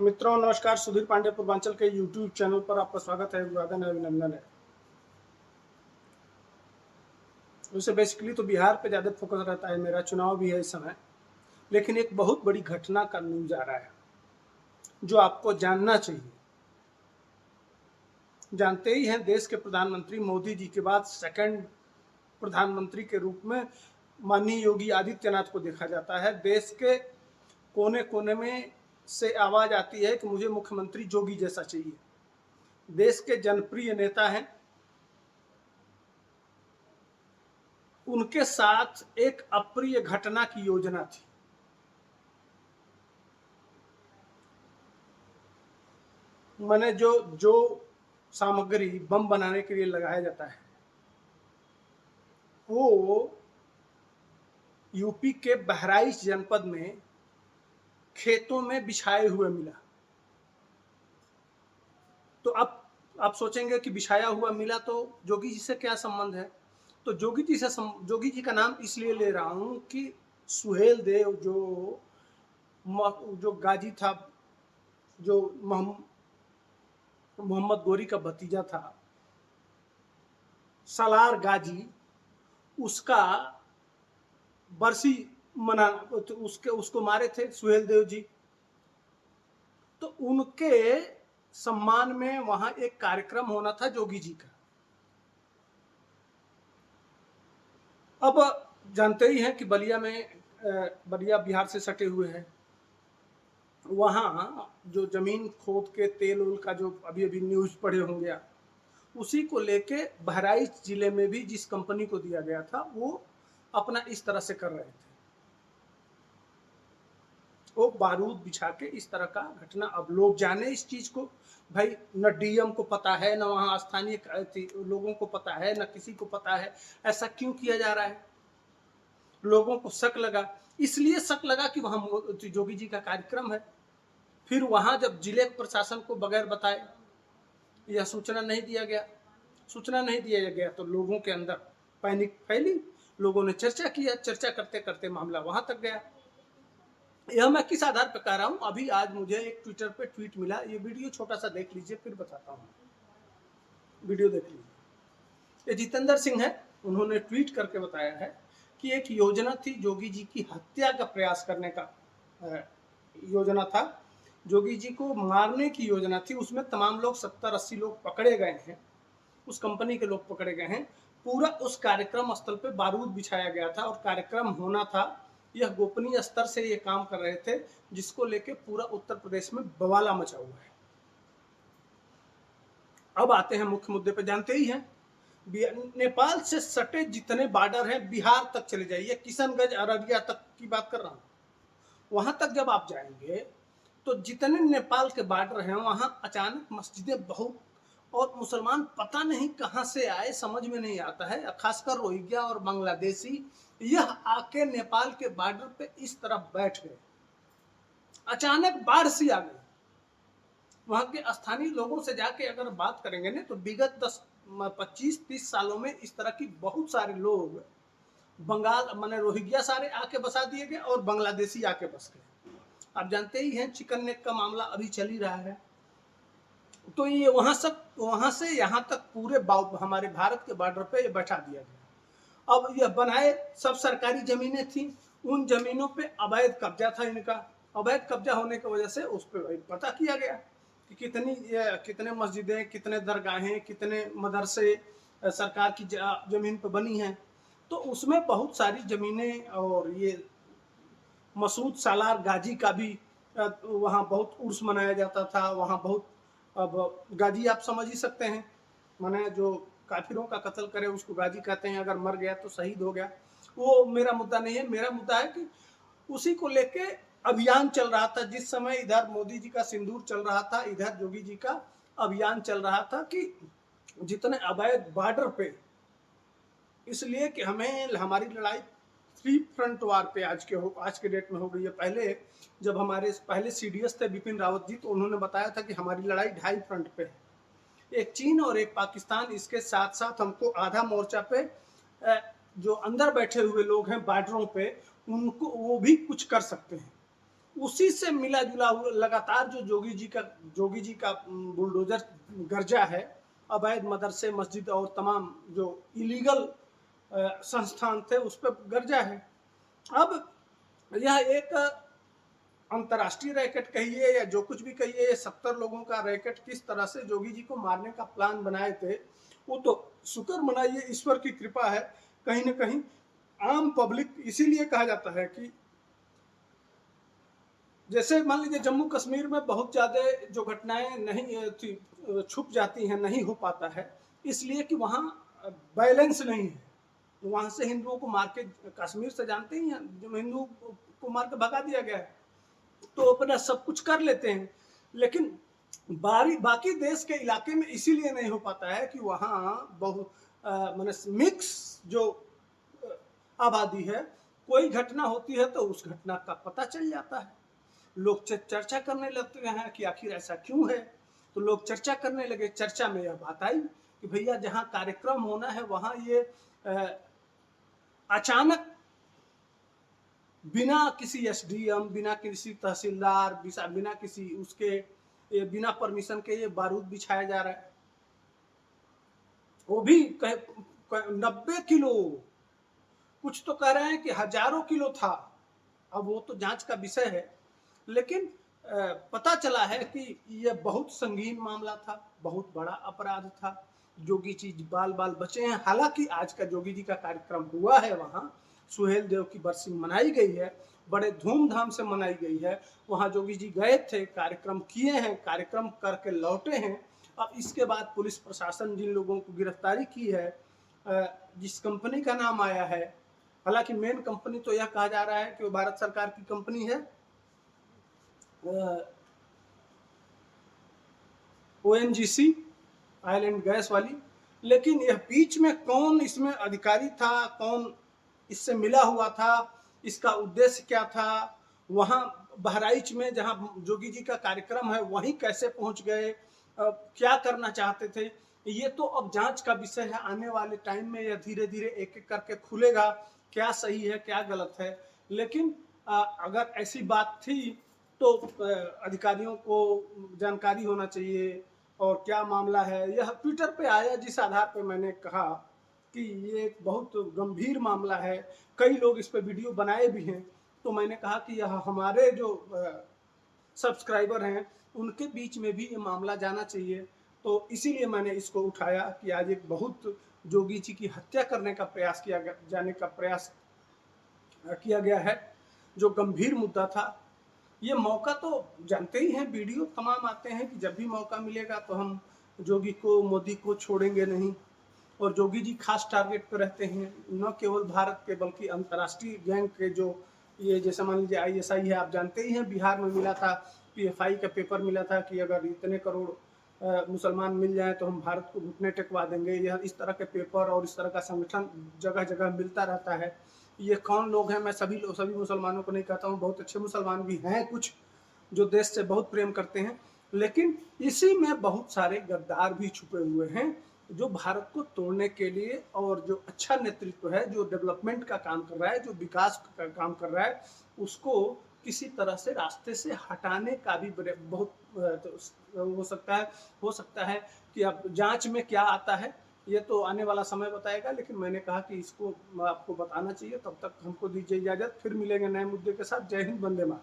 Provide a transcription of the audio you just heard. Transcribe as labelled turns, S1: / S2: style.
S1: मित्रों नमस्कार। सुधीर पांडे पूर्वांचल के यूट्यूब चैनल पर आपका स्वागत है, अभिवादन है, अभिनंदन है। वैसे बेसिकली तो बिहार पे ज़्यादा फोकस रहता है, मेरा चुनाव भी है इस समय, लेकिन एक बहुत बड़ी घटना का न्यूज आ रहा है जो आपको जानना चाहिए। जानते ही हैं, देश के प्रधानमंत्री मोदी जी के बाद सेकंड प्रधानमंत्री के रूप में माननीय योगी आदित्यनाथ को देखा जाता है। देश के कोने कोने में से आवाज आती है कि मुझे मुख्यमंत्री जोगी जैसा चाहिए। देश के जनप्रिय नेता हैं, उनके साथ एक अप्रिय घटना की योजना थी। मैंने जो जो सामग्री बम बनाने के लिए लगाया जाता है वो यूपी के बहराइच जनपद में खेतों में बिछाए हुए मिला। तो अब आप सोचेंगे कि बिछाया हुआ मिला तो जोगी जी से क्या संबंध है। तो जोगी जी का नाम इसलिए ले रहा हूं कि सुहेल देव जो गाजी था, जो मोहम्मद गोरी का भतीजा था, सालार गाजी, उसका बरसी मना तो उसको मारे थे सुहेल देव जी। तो उनके सम्मान में वहां एक कार्यक्रम होना था जोगी जी का। अब जानते ही हैं कि बलिया बिहार से सटे हुए हैं। वहां जो जमीन खोद के तेल उल का जो अभी अभी न्यूज पढ़े होंगे आप, उसी को लेके बहराइच जिले में भी जिस कंपनी को दिया गया था वो अपना इस तरह से कर रहे थे। वो बारूद बिछा के इस तरह का घटना। अब लोग जाने इस चीज को, भाई न डीएम को पता है, न वहां स्थानीय लोगों को पता है, न किसी को पता है। ऐसा क्यों किया जा रहा है? लोगों को शक लगा, इसलिए शक लगा कि वहां जोगी जी का कार्यक्रम है। फिर वहां जब जिले प्रशासन को बगैर बताए यह सूचना नहीं दिया गया तो लोगों के अंदर पैनिक फैली। लोगों ने चर्चा किया, चर्चा करते करते मामला वहां तक गया। यह मैं किस आधार पर कह रहा हूं, अभी आज मुझे एक ट्विटर पे ट्वीट मिला, ये वीडियो छोटा सा देख लीजिए फिर बताता हूं। वीडियो देख लीजिए। ये जितेंद्र सिंह है, उन्होंने ट्वीट करके बताया है कि एक योजना थी जोगी जी की हत्या का प्रयास करने का योजना था। जोगी जी को मारने की योजना थी। उसमें तमाम लोग 70-80 लोग पकड़े गए हैं, उस कंपनी के लोग पकड़े गए हैं। पूरा उस कार्यक्रम स्थल पे बारूद बिछाया गया था और कार्यक्रम होना था। यह गोपनीय स्तर से ये काम कर रहे थे, जिसको लेके पूरा उत्तर प्रदेश में बवाला मचा हुआ है। अब आते हैं मुख्य मुद्दे पे। जानते ही हैं, नेपाल से सटे जितने बॉर्डर हैं, बिहार तक चले जाइए, किशनगंज अररिया तक की बात कर रहा हूं, वहां तक जब आप जाएंगे तो जितने नेपाल के बॉर्डर हैं वहां अचानक मस्जिदें बहुत, और मुसलमान पता नहीं कहां से आए, समझ में नहीं आता है। खासकर रोहिंग्या और बांग्लादेशी यह आके नेपाल के बॉर्डर पे इस तरह बैठ गए। अचानक बाढ़ सी आ गई। वहां के स्थानीय लोगों से जाके अगर बात करेंगे ना तो विगत 10-25-30 सालों में इस तरह की बहुत सारे लोग बंगाल माने रोहिंग्या सारे आके बसा दिए गए और बांग्लादेशी आके बस गए। आप जानते ही हैं चिकन नेक का मामला अभी चल ही रहा है। तो ये वहां से यहाँ तक पूरे हमारे भारत के बॉर्डर पे ये बैठा दिया गया। अब यह बनाए सब सरकारी जमीनें थी, उन जमीनों पे अवैध कब्जा था इनका। अवैध कब्जा होने की वजह से उस पर पता किया गया कि कितने मस्जिदें, कितने दरगाहें, कितने मदरसे सरकार की जमीन पर बनी हैं। तो उसमें बहुत सारी जमीनें, और ये मसूद सालार गाजी का भी वहाँ बहुत उर्स मनाया जाता था। वहाँ बहुत, अब गाजी आप समझ ही सकते हैं, माने जो काफिरों का कत्ल करे उसको गाजी कहते हैं। अगर मर गया तो शहीद हो गया। वो मेरा मुद्दा नहीं है। मेरा मुद्दा है कि उसी को लेके अभियान चल रहा था। जिस समय इधर मोदी जी का सिंदूर चल रहा था, इधर जोगी जी का अभियान चल रहा था कि जितने अवैध बॉर्डर पे, इसलिए कि हमें हमारी लड़ाई 3 फ्रंट वार पे आज के डेट में हो गई है। पहले जब हमारे पहले सीडीएस थे बिपिन रावत जी, तो उन्होंने बताया था कि हमारी लड़ाई 2.5 फ्रंट पे है, एक चीन और एक पाकिस्तान। इसके साथ साथ हमको आधा मोर्चा पे जो अंदर बैठे हुए लोग हैं बॉर्डरों पे, उनको वो भी कुछ कर सकते हैं। उसी से मिला जुला हुआ लगातार जो जोगी जी का बुलडोजर गर्जा है, अवैध मदरसे, मस्जिद और तमाम जो इलीगल संस्थान थे उस पर गर्जा है। अब यह एक अंतर्राष्ट्रीय रैकेट कहिए या जो कुछ भी कहिए, 70 लोगों का रैकेट किस तरह से जोगी जी को मारने का प्लान बनाए थे, वो तो शुक्र मनाइए, ईश्वर की कृपा है। कहीं ना कहीं आम पब्लिक, इसीलिए कहा जाता है कि जैसे मान लीजिए जम्मू कश्मीर में बहुत ज़्यादा जो घटनाएं नहीं थी, छुप जाती हैं, नहीं हो पाता है, इसलिए कि वहाँ बैलेंस नहीं है। वहाँ से हिंदुओं को मार के, कश्मीर से जानते ही हैं, जो हिंदू को मार के भगा दिया गया है, तो अपना सब कुछ कर लेते हैं। लेकिन बाकी देश के इलाके में इसीलिए नहीं हो पाता है कि वहाँ बहुत माने मिक्स जो आबादी है, कोई घटना होती है तो उस घटना का पता चल जाता है, लोग चर्चा करने लगते हैं कि आखिर ऐसा क्यों है। तो लोग चर्चा करने लगे, चर्चा में यह बात आई कि भैया जहाँ कार्यक्रम होना है वहाँ ये अचानक बिना किसी एसडीएम, बिना किसी तहसीलदार, बिना किसी उसके, बिना परमिशन के ये बारूद बिछाया जा रहा है, वो भी 90 किलो, कुछ तो कह रहे हैं कि हजारों किलो था। अब वो तो जांच का विषय है, लेकिन पता चला है कि यह बहुत संगीन मामला था, बहुत बड़ा अपराध था। जोगी जी बाल बाल बचे हैं। हालांकि आज का जोगी जी का कार्यक्रम हुआ है, वहाँ सुहेल देव की बरसी मनाई गई है, बड़े धूमधाम से मनाई गई है। वहाँ जोगी जी गए थे, कार्यक्रम किए हैं, कार्यक्रम करके लौटे हैं। अब इसके बाद पुलिस प्रशासन जिन लोगों को गिरफ्तारी की है, जिस कंपनी का नाम आया है, हालांकि मेन कंपनी तो यह कहा जा रहा है कि वो भारत सरकार की कंपनी है, ONGC, ऑयल एंड गैस वाली। लेकिन यह बीच में कौन इसमें अधिकारी था, कौन इससे मिला हुआ था, इसका उद्देश्य क्या था, वहाँ बहराइच में जहाँ जोगी जी का कार्यक्रम है वहीं कैसे पहुँच गए, क्या करना चाहते थे, ये तो अब जांच का विषय है। आने वाले टाइम में यह धीरे धीरे एक एक करके खुलेगा, क्या सही है क्या गलत है। लेकिन अगर ऐसी बात थी तो अधिकारियों को जानकारी होना चाहिए और क्या मामला है। यह ट्विटर पे आया, जिस आधार पे मैंने कहा कि ये एक बहुत गंभीर मामला है, कई लोग इस पे वीडियो बनाए भी हैं, तो मैंने कहा कि यह हमारे जो सब्सक्राइबर हैं उनके बीच में भी ये मामला जाना चाहिए। तो इसीलिए मैंने इसको उठाया कि आज एक बहुत जोगी जी की हत्या करने का प्रयास किया गया है, जो गंभीर मुद्दा था। ये मौका तो जानते ही हैं, वीडियो तमाम आते हैं कि जब भी मौका मिलेगा तो हम जोगी को, मोदी को छोड़ेंगे नहीं। और जोगी जी खास टारगेट पर रहते हैं, न केवल भारत के बल्कि अंतर्राष्ट्रीय गैंग के, जो ये जैसे मान लीजिए ISI है, आप जानते ही हैं, बिहार में मिला था, PFI का पेपर मिला था कि अगर इतने करोड़ मुसलमान मिल जाए तो हम भारत को घुटने टेकवा देंगे। यह इस तरह के पेपर और इस तरह का संगठन जगह जगह मिलता रहता है। ये कौन लोग हैं, मैं सभी मुसलमानों को नहीं कहता हूँ, बहुत अच्छे मुसलमान भी हैं कुछ जो देश से बहुत प्रेम करते हैं, लेकिन इसी में बहुत सारे गद्दार भी छुपे हुए हैं जो भारत को तोड़ने के लिए, और जो अच्छा नेतृत्व है, जो डेवलपमेंट का काम कर रहा है, जो विकास का काम कर रहा है, उसको किसी तरह से रास्ते से हटाने का भी बहुत हो सकता है कि अब जांच में क्या आता है ये तो आने वाला समय बताएगा। लेकिन मैंने कहा कि इसको आपको बताना चाहिए। तब तक हमको दीजिए इजाजत, फिर मिलेंगे नए मुद्दे के साथ। जय हिंद, वंदे मातरम।